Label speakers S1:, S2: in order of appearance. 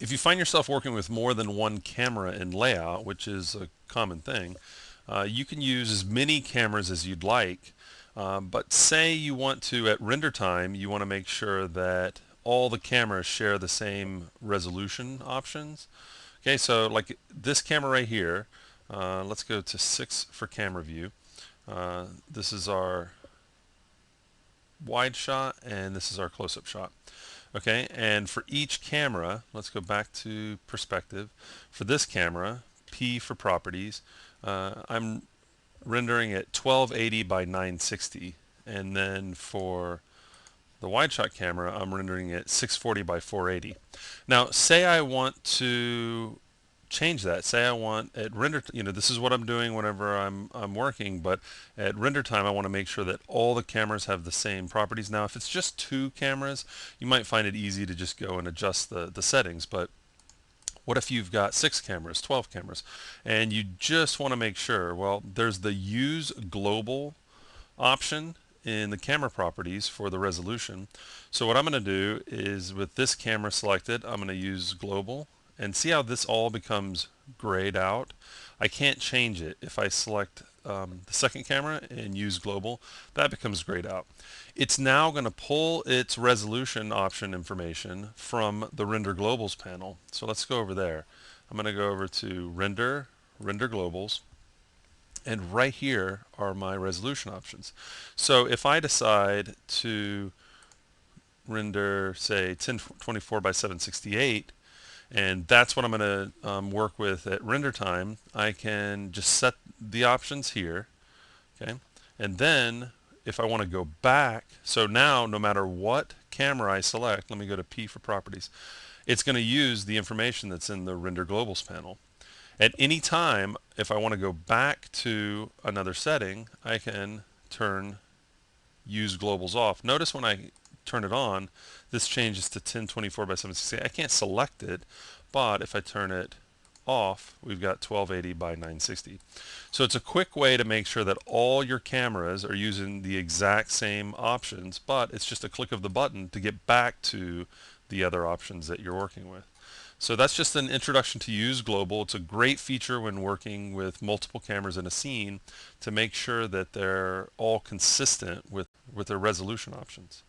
S1: If you find yourself working with more than one camera in layout, which is a common thing, you can use as many cameras as you'd like. But say you want to, at render time, you want to make sure that all the cameras share the same resolution options. Okay, so like this camera right here, let's go to 6 for camera view. This is our wide shot and this is our close-up shot. Okay, and for each camera, let's go back to perspective. For this camera, P for properties, I'm rendering at 1280 by 960, and then for the wide shot camera, I'm rendering at 640 by 480. Now, say I want to change that. Say I want at render, this is what I'm doing whenever I'm working, but at render time I want to make sure that all the cameras have the same properties. Now, if it's just 2 cameras, you might find it easy to just go and adjust the settings, but what if you've got 6 cameras, 12 cameras, and you just want to make sure? Well, there's the use global option in the camera properties for the resolution. So what I'm going to do is, with this camera selected, I'm going to use global, and see how this all becomes grayed out. I can't change it. If I select the second camera and use global, that becomes grayed out. It's now going to pull its resolution option information from the render globals panel. So let's go over there. I'm going to go over to render globals, and right here are my resolution options. So if I decide to render, say, 1024 by 768, and that's what I'm going to work with at render time, I can just set the options here. Okay, and then if I want to go back, so now no matter what camera I select, let me go to P for properties, it's going to use the information that's in the render globals panel. At any time, if I want to go back to another setting, I can turn use globals off. Notice when I turn it on, this changes to 1024 by 768. I can't select it, but if I turn it off, we've got 1280 by 960. So it's a quick way to make sure that all your cameras are using the exact same options, but it's just a click of the button to get back to the other options that you're working with. So that's just an introduction to use global. It's a great feature when working with multiple cameras in a scene to make sure that they're all consistent with their resolution options.